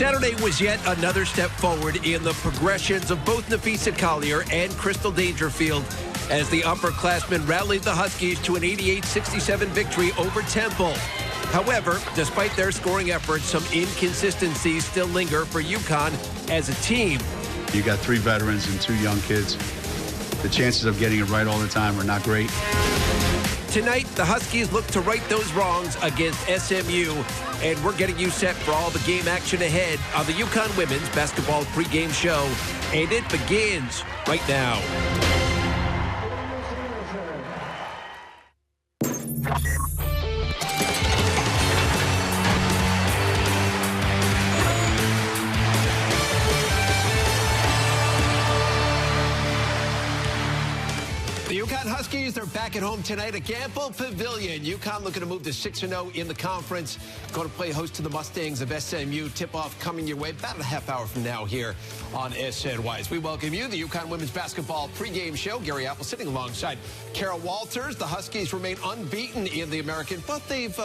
Saturday was yet another step forward in the progressions of both Nafisa Collier and Crystal Dangerfield as the upperclassmen rallied the Huskies to an 88-67 victory over Temple. However, despite their scoring efforts, some inconsistencies still linger for UConn as a team. You got 3 veterans and 2 young kids. The chances of getting it right all the time are not great. Tonight, the Huskies look to right those wrongs against SMU, and we're getting you set for all the game action ahead on the UConn Women's Basketball pregame show, and it begins right now. The UConn Huskies, they're back at home tonight at Gamble Pavilion. UConn looking to move to 6-0 in the conference. Going to play host to the Mustangs of SMU. Tip-off coming your way about a half hour from now here on SNY. As we welcome you, the UConn Women's Basketball pregame show. Gary Apple sitting alongside Kara Walters. The Huskies remain unbeaten in the American, but they've,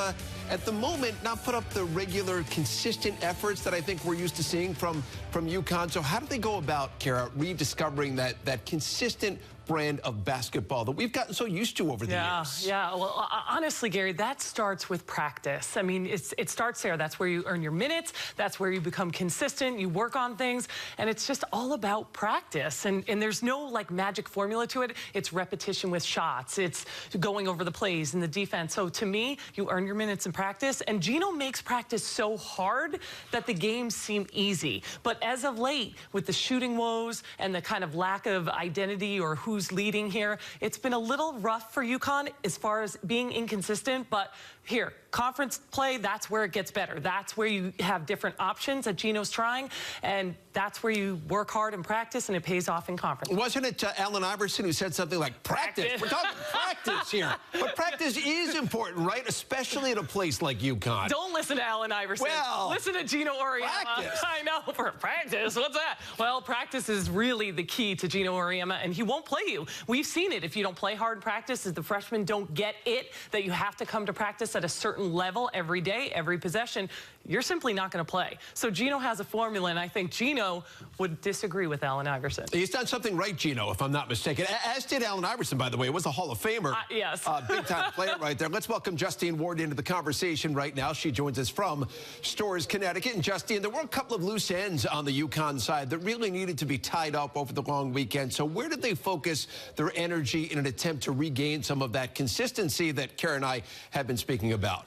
at the moment, not put up the regular, consistent efforts that I think we're used to seeing from UConn. So how do they go about, Kara, rediscovering that consistent brand of basketball that we've gotten so used to over the years? Yeah, well, honestly, Gary, that starts with practice. I mean, it starts there. That's where you earn your minutes. That's where you become consistent. You work on things, and it's just all about practice. And there's no, like, magic formula to it. It's repetition with shots. It's going over the plays and the defense. So, to me, you earn your minutes in practice, and Gino makes practice so hard that the games seem easy. But as of late, with the shooting woes and the kind of lack of identity or who's leading here, it's been a little rough for UConn as far as being inconsistent, but here, conference play, that's where it gets better. That's where you have different options that Gino's trying, and that's where you work hard and practice, and it pays off in conference. Wasn't it Allen Iverson who said something like, practice? We're talking practice here. But practice is important, right? Especially at a place like UConn. Don't listen to Allen Iverson. Well, listen to Gino Auriemma. Practice. I know, for practice. What's that? Well, practice is really the key to Gino Auriemma, and he won't play you. We've seen it. If you don't play hard in practice, if the freshmen don't get it, that you have to come to practice at a certain level every day, every possession, you're simply not going to play. So Gino has a formula, and I think Gino would disagree with Allen Iverson. He's done something right, Gino, if I'm not mistaken. As did Allen Iverson, by the way. It was a Hall of Famer. Yes. Big-time player right there. Let's welcome Justine Ward into the conversation right now. She joins us from Storrs, Connecticut. And Justine, there were a couple of loose ends on the UConn side that really needed to be tied up over the long weekend. So where did they focus their energy in an attempt to regain some of that consistency that Kara and I have been speaking about?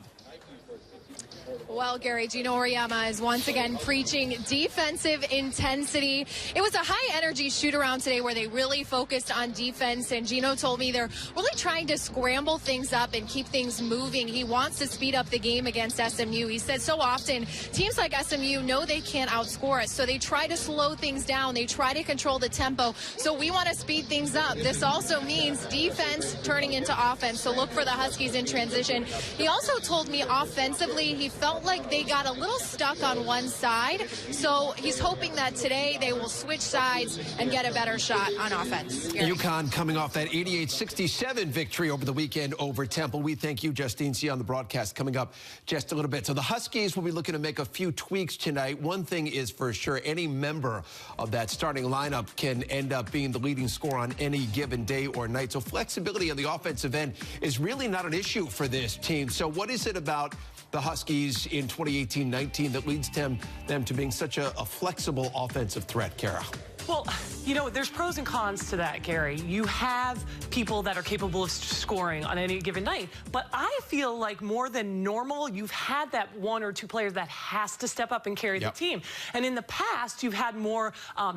Well, Gary, Gino Auriemma is once again preaching defensive intensity. It was a high-energy shoot-around today where they really focused on defense, and Gino told me they're really trying to scramble things up and keep things moving. He wants to speed up the game against SMU. He said so often teams like SMU know they can't outscore us, so they try to slow things down. They try to control the tempo, so we want to speed things up. This also means defense turning into offense, so look for the Huskies in transition. He also told me offensively he felt like they got a little stuck on one side, so he's hoping that today they will switch sides and get a better shot on offense. Gary. UConn coming off that 88-67 victory over the weekend over Temple. We thank you, Justine. See you on the broadcast coming up just a little bit. So the Huskies will be looking to make a few tweaks tonight. One thing is for sure, any member of that starting lineup can end up being the leading scorer on any given day or night. So flexibility on the offensive end is really not an issue for this team. So what is it about the Huskies in 2018-19 that leads them to being such a flexible offensive threat, Kara? Well, you know, there's pros and cons to that, Gary. You have people that are capable of scoring on any given night, but I feel like more than normal, you've had that 1 or 2 players that has to step up and carry the team. And in the past, you've had more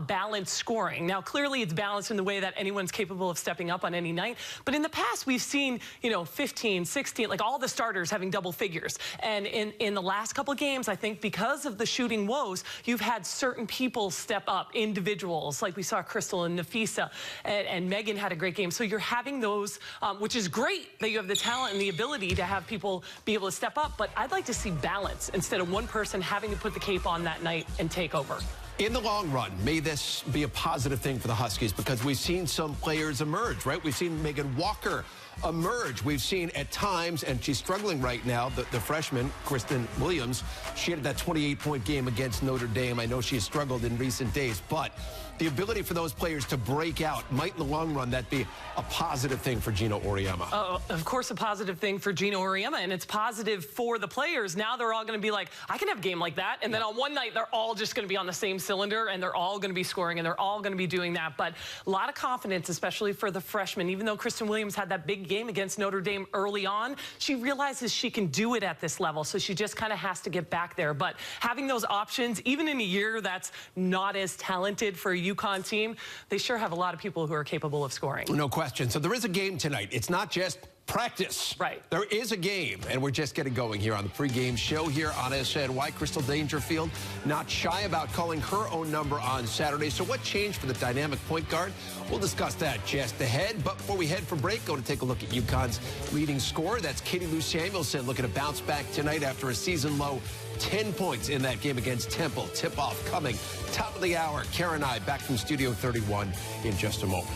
balanced scoring. Now, clearly, it's balanced in the way that anyone's capable of stepping up on any night. But in the past, we've seen, you know, 15, 16, like all the starters having double figures. And in the last couple of games, I think because of the shooting woes, you've had certain people step up, individuals, like we saw Crystal and Nafisa, and Megan had a great game. So you're having those, which is great that you have the talent and the ability to have people be able to step up, but I'd like to see balance instead of one person having to put the cape on that night and take over. In the long run, may this be a positive thing for the Huskies, because we've seen some players emerge, right? We've seen Megan Walker emerge. We've seen at times, and she's struggling right now, the freshman, Kristen Williams. She had that 28-point game against Notre Dame. I know she has struggled in recent days, but the ability for those players to break out, might in the long run that be a positive thing for Gino Auriemma? Of course, a positive thing for Gino Auriemma, and it's positive for the players. Now they're all going to be like, I can have a game like that, and then on one night they're all just going to be on the same cylinder, and they're all going to be scoring, and they're all going to be doing that. But a lot of confidence, especially for the freshmen. Even though Kristen Williams had that big game against Notre Dame early on, she realizes she can do it at this level, so she just kind of has to get back there. But having those options, even in a year that's not as talented for a UConn team, they sure have a lot of people who are capable of scoring. No question. So there is a game tonight. It's not just practice. Right. There is a game, and we're just getting going here on the pregame show here on SNY. Crystal Dangerfield not shy about calling her own number on Saturday. So what changed for the dynamic point guard? We'll discuss that just ahead. But before we head for break, go to take a look at UConn's leading scorer. That's Katie Lou Samuelson, looking to bounce back tonight after a season-low 10 points in that game against Temple. Tip-off coming top of the hour. Karen and I back from Studio 31 in just a moment.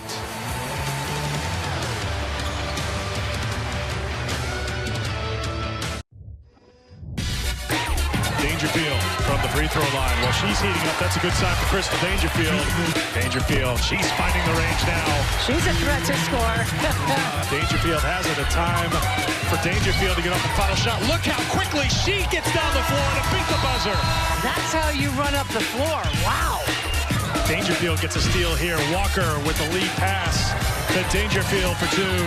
Dangerfield from the free throw line. Well, she's heating up. That's a good sign for Crystal Dangerfield. Dangerfield, she's finding the range now. She's a threat to score. Dangerfield has it. A time for Dangerfield to get off the final shot. Look how quickly she gets down the floor to beat the buzzer. That's how you run up the floor. Wow. Dangerfield gets a steal here. Walker with the lead pass to Dangerfield for two.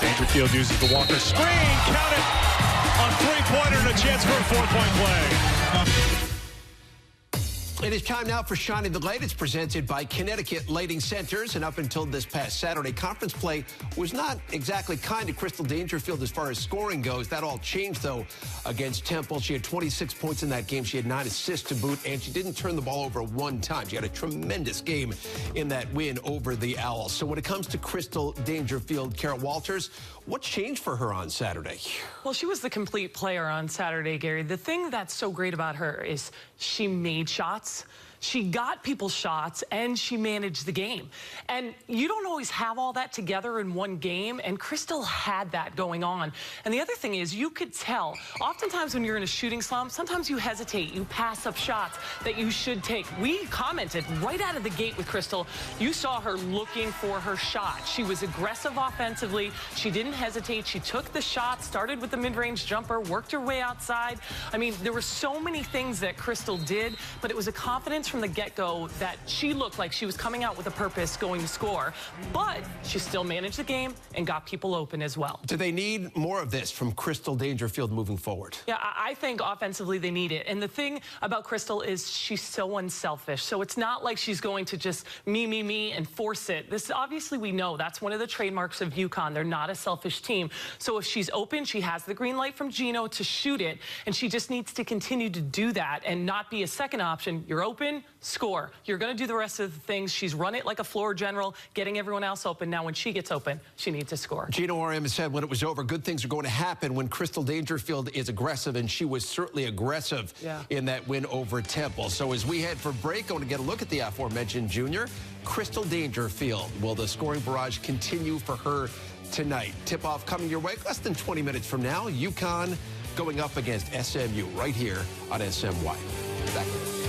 Dangerfield uses the Walker screen. Count it. On three-pointer and a chance for a four-point play. It is time now for Shining the Light. It's presented by Connecticut Lighting Centers. And up until this past Saturday, conference play was not exactly kind to Crystal Dangerfield as far as scoring goes. That all changed, though, against Temple. She had 26 points in that game. She had 9 assists to boot, and she didn't turn the ball over one time. She had a tremendous game in that win over the Owls. So when it comes to Crystal Dangerfield, Kara Walters, what changed for her on Saturday? Well, she was the complete player on Saturday, Gary. The thing that's so great about her is she made shots. She got people shots, and she managed the game. And you don't always have all that together in one game, and Crystal had that going on. And the other thing is, you could tell, oftentimes when you're in a shooting slump, sometimes you hesitate, you pass up shots that you should take. We commented right out of the gate with Crystal, you saw her looking for her shot. She was aggressive offensively. She didn't hesitate. She took the shot, started with the mid-range jumper, worked her way outside. I mean, there were so many things that Crystal did, but it was a confidence from the get-go that she looked like she was coming out with a purpose, going to score. But she still managed the game and got people open as well. Do they need more of this from Crystal Dangerfield moving forward? Yeah, I think offensively they need it. And the thing about Crystal is she's so unselfish. So it's not like she's going to just me, and force it. This, obviously, we know that's one of the trademarks of UConn. They're not a selfish team. So if she's open, she has the green light from Gino to shoot it. And she just needs to continue to do that and not be a second option. You're open, score. You're going to do the rest of the things. She's run it like a floor general, getting everyone else open. Now, when she gets open, she needs to score. Gino Auriemma said when it was over, good things are going to happen when Crystal Dangerfield is aggressive, and she was certainly aggressive in that win over Temple. So as we head for break, going to get a look at the aforementioned junior, Crystal Dangerfield. Will the scoring barrage continue for her tonight? Tip-off coming your way less than 20 minutes from now. UConn going up against SMU right here on SMY. Back to you.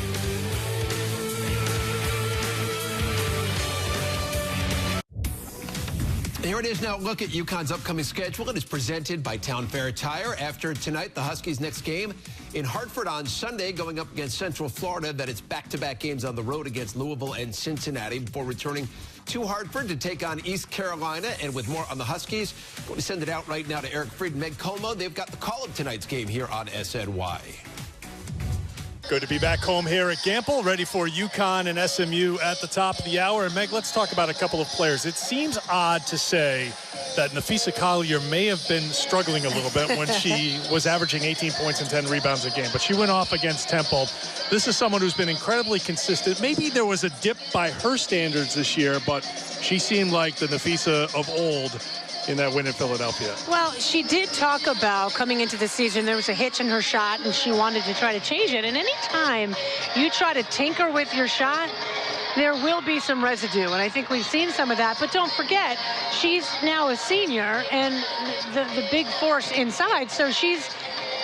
Here it is now. Look at UConn's upcoming schedule. It is presented by Town Fair Tire. After tonight, the Huskies' next game in Hartford on Sunday, going up against Central Florida. That it's back-to-back games on the road against Louisville and Cincinnati before returning to Hartford to take on East Carolina. And with more on the Huskies, we'll send it out right now to Eric Fried and Meg Como. They've got the call of tonight's game here on SNY. Good to be back home here at Gamble, ready for UConn and SMU at the top of the hour. And Meg, let's talk about a couple of players. It seems odd to say that Nafisa Collier may have been struggling a little bit when she was averaging 18 points and 10 rebounds a game, but she went off against Temple. This is someone who's been incredibly consistent. Maybe there was a dip by her standards this year, but she seemed like the Nafisa of old. in that win in Philadelphia. Well, she did talk about coming into the season, there was a hitch in her shot, and she wanted to try to change it. And anytime you try to tinker with your shot, there will be some residue, and I think we've seen some of that. But don't forget, she's now a senior and the big force inside, so she's,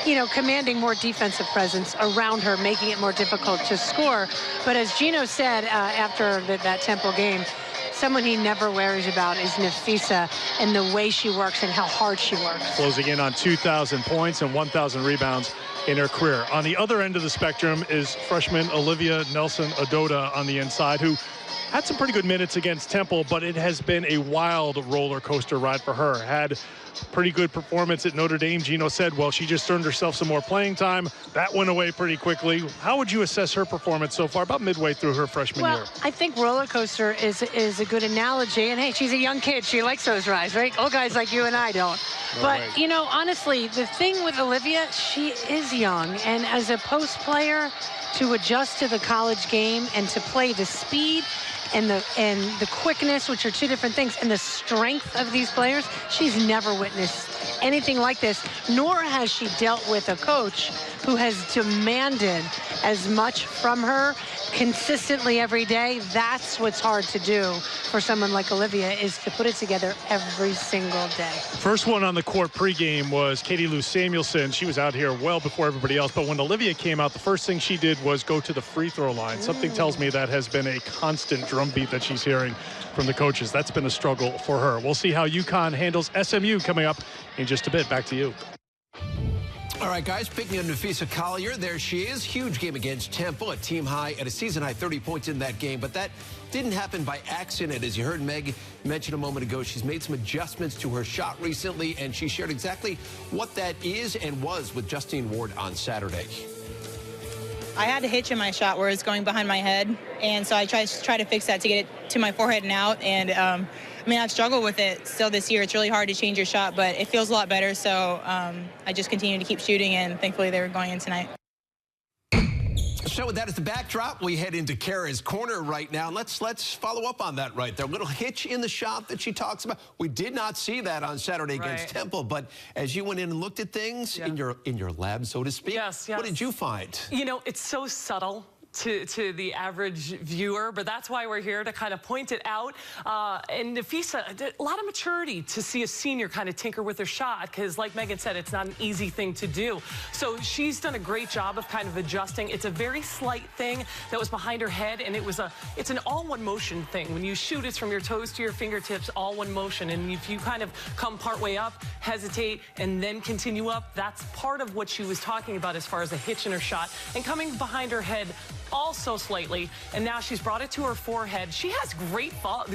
you know, commanding more defensive presence around her, making it more difficult to score. But as Gino said after that Temple game, someone he never worries about is Nafisa and the way she works and how hard she works. Closing in on 2,000 points and 1,000 rebounds in her career. On the other end of the spectrum is freshman Olivia Nelson-Ododa on the inside, who had some pretty good minutes against Temple, but it has been a wild roller coaster ride for her. Had pretty good performance at Notre Dame. Gino said, well, she just earned herself some more playing time. That went away pretty quickly. How would you assess her performance so far, about midway through her freshman year? Well, I think roller coaster is a good analogy. And hey, she's a young kid. She likes those rides, right? Old guys like you and I don't. But, you know, honestly, the thing with Olivia, she is young. And as a post player, to adjust to the college game and to play the speed and the quickness, which are two different things, and the strength of these players, she's never witnessed anything like this, nor has she dealt with a coach who has demanded as much from her consistently every day. That's what's hard to do for someone like Olivia, is to put it together every single day. First one on the court pregame was Katie Lou Samuelson. She was out here well before everybody else, but when Olivia came out, the first thing she did was go to the free throw line. Something tells me that has been a constant drumbeat that she's hearing from the coaches. That's been a struggle for her. We'll see how UConn handles SMU coming up in just a bit. Back to you. All right, guys, picking up Nafisa Collier, there she is. Huge game against Temple, a team high at a season high 30 points in that game. But that didn't happen by accident. As you heard Meg mention a moment ago, she's made some adjustments to her shot recently, and she shared exactly what that is and was with Justine Ward on Saturday. I had a hitch in my shot where it was going behind my head, and so I tried to fix that to get it to my forehead and out. And I mean, I've struggled with it still this year. It's really hard to change your shot, but it feels a lot better. So I just continue to keep shooting, and thankfully they were going in tonight. So with that as the backdrop, we head into Kara's corner right now. Let's follow up on that right there. A little hitch in the shot that she talks about. We did not see that on Saturday against Temple, but as you went in and looked at things in your lab, so to speak, what did you find? You know, it's so subtle to the average viewer, but that's why we're here, to kind of point it out. And Nafisa, a lot of maturity to see a senior kind of tinker with her shot, because like Megan said, it's not an easy thing to do. So she's done a great job of kind of adjusting. It's a very slight thing that was behind her head, and it's an all one motion thing. When you shoot, it's from your toes to your fingertips, all one motion. And if you kind of come part way up, hesitate, and then continue up, that's part of what she was talking about as far as a hitch in her shot. And coming behind her head also slightly, and now she's brought it to her forehead. She has great follow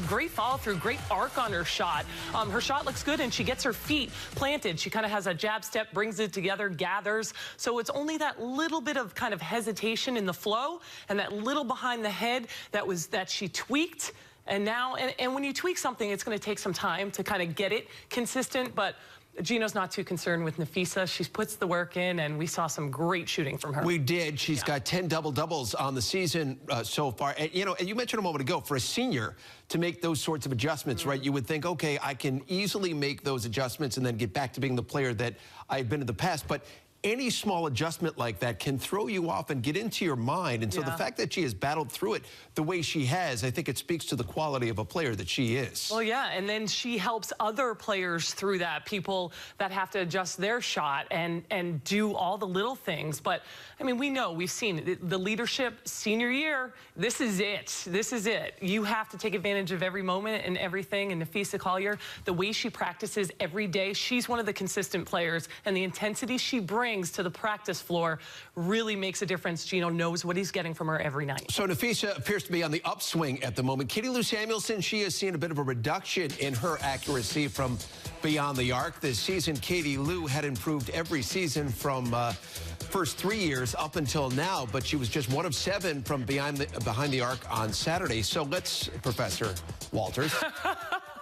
through, great arc on her shot. Her shot looks good, and she gets her feet planted. She kind of has a jab step, brings it together, gathers. So it's only that little bit of kind of hesitation in the flow, and that little behind the head that she tweaked. And now, and when you tweak something, it's going to take some time to kind of get it consistent, but Gino's not too concerned with Nafisa. She puts the work in, and we saw some great shooting from her. We did. She's got 10 double-doubles on the season so far. And, you know, and you mentioned a moment ago, for a senior to make those sorts of adjustments, right, you would think, okay, I can easily make those adjustments and then get back to being the player that I've been in the past. But any small adjustment like that can throw you off and get into your mind. And so the fact that she has battled through it the way she has, I think it speaks to the quality of a player that she is. Well, yeah, and then she helps other players through that, people that have to adjust their shot and do all the little things. But, I mean, we know, we've seen the leadership senior year, this is it. This is it. You have to take advantage of every moment and everything. And Nafisa Collier, the way she practices every day, she's one of the consistent players, and the intensity she brings to the practice floor really makes a difference. Gino knows what he's getting from her every night. So Nafisa appears to be on the upswing at the moment. Katie Lou Samuelson, she has seen a bit of a reduction in her accuracy from beyond the arc. This season, Katie Lou had improved every season from first 3 years up until now, but she was just 1 of 7 from behind the arc on Saturday. So let's, Professor Walters,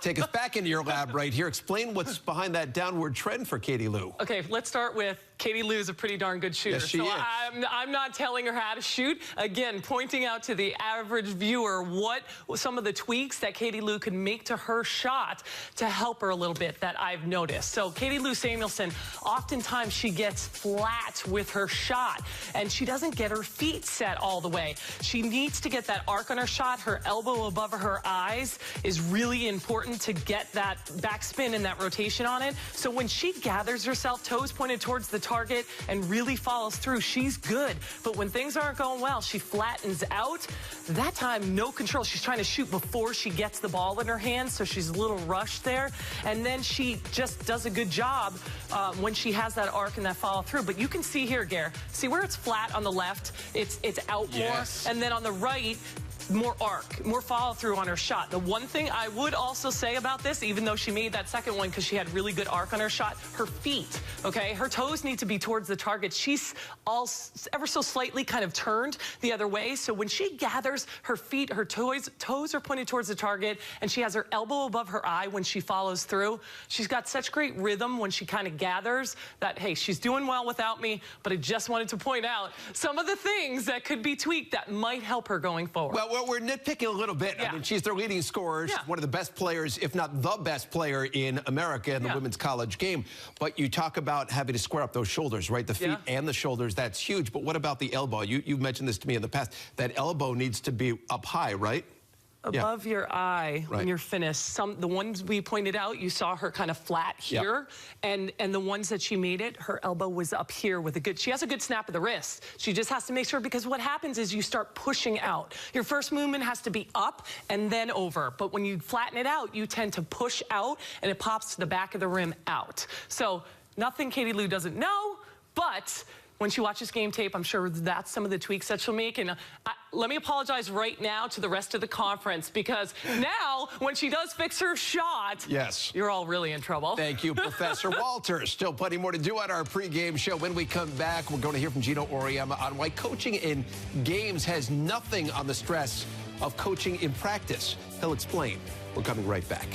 take us back into your lab right here. Explain what's behind that downward trend for Katie Lou. Okay, let's start with Katie Lou is a pretty darn good shooter. Yes, she so is. I'm not telling her how to shoot. Again, pointing out to the average viewer what some of the tweaks that Katie Lou could make to her shot to help her a little bit that I've noticed. So Katie Lou Samuelson, oftentimes she gets flat with her shot, and she doesn't get her feet set all the way. She needs to get that arc on her shot. Her elbow above her eyes is really important to get that backspin and that rotation on it. So when she gathers herself, toes pointed towards the target, and really follows through, she's good. But when things aren't going well, she flattens out. That time, no control. She's trying to shoot before she gets the ball in her hands, so she's a little rushed there. And then she just does a good job when she has that arc and that follow through. But you can see here, Gare, see where it's flat on the left, it's out more, and then on the right, more arc, more follow through on her shot. The one thing I would also say about this, even though she made that second one because she had really good arc on her shot, her feet, okay? Her toes need to be towards the target. She's ever so slightly kind of turned the other way. So when she gathers her feet, her toes are pointed towards the target, and she has her elbow above her eye when she follows through. She's got such great rhythm when she kind of gathers that, hey, she's doing well without me, but I just wanted to point out some of the things that could be tweaked that might help her going forward. Well, we're nitpicking a little bit. I mean, she's their leading scorer. She's one of the best players, if not the best player in America in the women's college game. But you talk about having to square up those shoulders, right? The feet and the shoulders, that's huge. But what about the elbow? You've mentioned this to me in the past. That elbow needs to be up high, right? Above your eye when you're finished. The ones we pointed out, you saw her kind of flat here, and the ones that she made it, her elbow was up here with she has a good snap of the wrist. She just has to make sure, because what happens is you start pushing out. Your first movement has to be up and then over, but when you flatten it out, you tend to push out, and it pops to the back of the rim out. So nothing Katie Lou doesn't know, but when she watches game tape, I'm sure that's some of the tweaks that she'll make. And let me apologize right now to the rest of the conference, because now when she does fix her shot, you're all really in trouble. Thank you, Professor Walter. Still plenty more to do on our pregame show. When we come back, we're going to hear from Gino Auriemma on why coaching in games has nothing on the stress of coaching in practice. He'll explain. We're coming right back.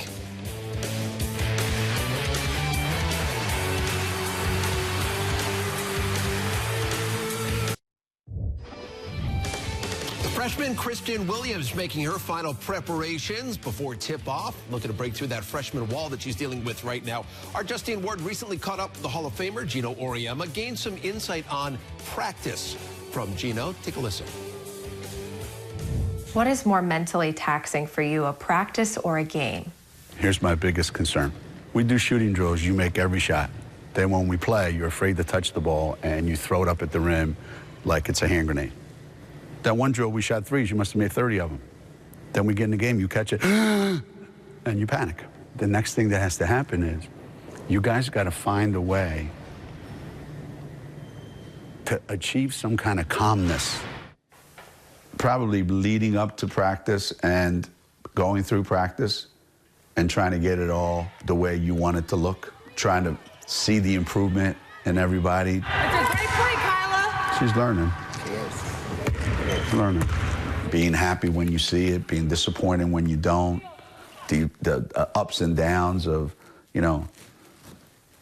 Freshman Christian Williams making her final preparations before tip-off, looking to break through that freshman wall that she's dealing with right now. Our Justine Ward recently caught up with the Hall of Famer Gino Auriemma, gained some insight on practice from Gino. Take a listen. What is more mentally taxing for you, a practice or a game? Here's my biggest concern. We do shooting drills, you make every shot. Then when we play, you're afraid to touch the ball and you throw it up at the rim like it's a hand grenade. That one drill, we shot threes, you must have made 30 of them. Then we get in the game, you catch it, and you panic. The next thing that has to happen is you guys got to find a way to achieve some kind of calmness. Probably leading up to practice and going through practice and trying to get it all the way you want it to look, trying to see the improvement in everybody. That's a great play, Kyla. She's learning. She is. Learning. Being happy when you see it, being disappointed when you don't, the ups and downs of, you know,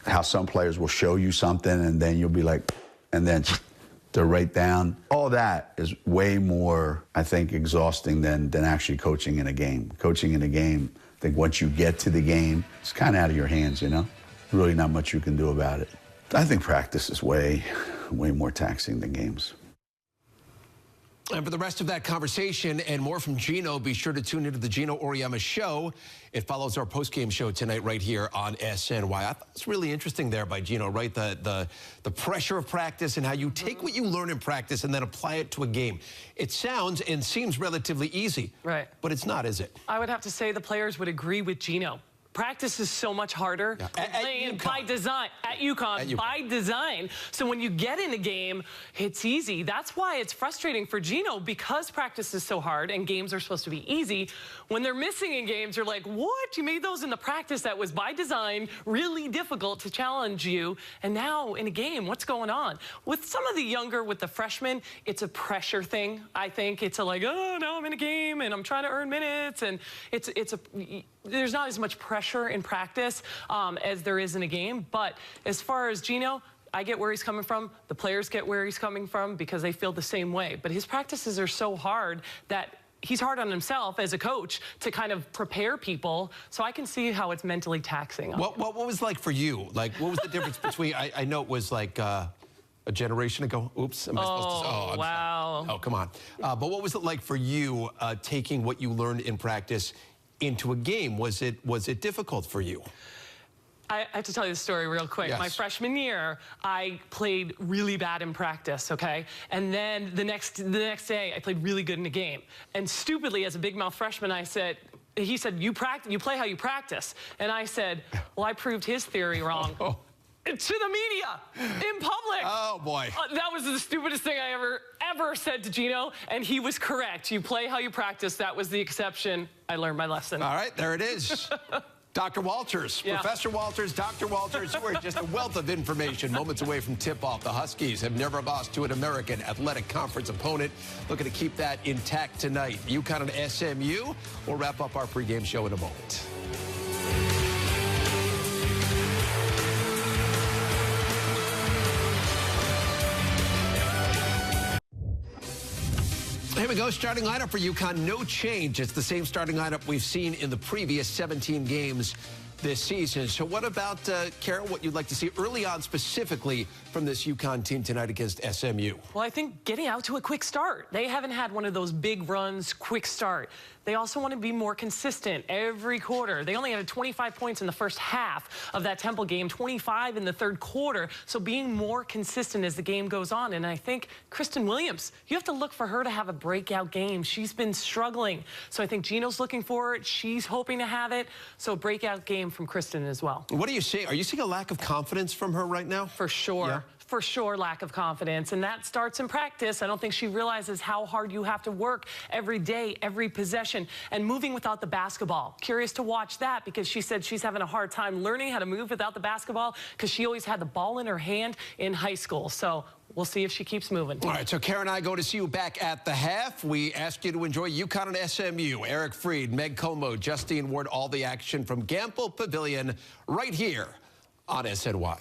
how some players will show you something and then you'll be like, and then they're right down. All that is way more, I think, exhausting than actually coaching in a game. Coaching in a game, I think once you get to the game, it's kind of out of your hands, you know? Really not much you can do about it. I think practice is way more taxing than games. And for the rest of that conversation and more from Gino, be sure to tune into the Gino Auriemma Show. It follows our postgame show tonight right here on SNY. I thought it was really interesting there by Gino, right? The pressure of practice and how you take what you learn in practice and then apply it to a game. It sounds and seems relatively easy, right? But it's not, is it? I would have to say the players would agree with Gino. Practice is so much harder by design, at UConn, by design. So when you get in a game, it's easy. That's why it's frustrating for Gino, because practice is so hard and games are supposed to be easy. When they're missing in games, you're like, what? You made those in the practice that was by design, really difficult to challenge you. And now in a game, what's going on? With some of the younger, with the freshmen, it's a pressure thing. I think it's a like, oh, now I'm in a game and I'm trying to earn minutes. And there's not as much pressure in practice as there is in a game. But as far as Gino, I get where he's coming from. The players get where he's coming from because they feel the same way. But his practices are so hard that he's hard on himself as a coach to kind of prepare people. So I can see how it's mentally taxing. What was like for you? Like, what was the difference between, I know it was like a generation ago. Oops, am I supposed to say? Oh, wow. Sorry. Oh, come on. But what was it like for you taking what you learned in practice into a game? Was it difficult for you? I have to tell you the story real quick. Yes. My freshman year, I played really bad in practice, okay? And then the next day, I played really good in a game. And stupidly, as a big mouth freshman, he said, you play how you practice. And I said, well, I proved his theory wrong. To the media, in public. Oh, boy. That was the stupidest thing I ever said to Gino, and he was correct. You play how you practice. That was the exception. I learned my lesson. All right, there it is. Dr. Walters, yeah. Professor Walters, Dr. Walters, you are just a wealth of information. Moments away from tip-off, the Huskies have never lost to an American Athletic Conference opponent. Looking to keep that intact tonight. UConn and SMU. We'll wrap up our pregame show in a moment. Here we go, starting lineup for UConn, no change. It's the same starting lineup we've seen in the previous 17 games this season. So what about, Carol, what you'd like to see early on specifically from this UConn team tonight against SMU? Well, I think getting out to a quick start. They haven't had one of those big runs, quick start. They also want to be more consistent every quarter. They only had 25 points in the first half of that Temple game, 25 in the third quarter. So being more consistent as the game goes on. And I think Kristen Williams, you have to look for her to have a breakout game. She's been struggling. So I think Gino's looking for it. She's hoping to have it. So breakout game from Kristen as well. What do you see? Are you seeing a lack of confidence from her right now? For sure. Yeah. For sure, lack of confidence, and that starts in practice. I don't think she realizes how hard you have to work every day, every possession, and moving without the basketball. Curious to watch that because she said she's having a hard time learning how to move without the basketball because she always had the ball in her hand in high school. So we'll see if she keeps moving. All right, so Karen and I go to see you back at the half. We ask you to enjoy UConn and SMU. Eric Freed, Meg Como, Justine Ward, all the action from Gamble Pavilion right here on SNY.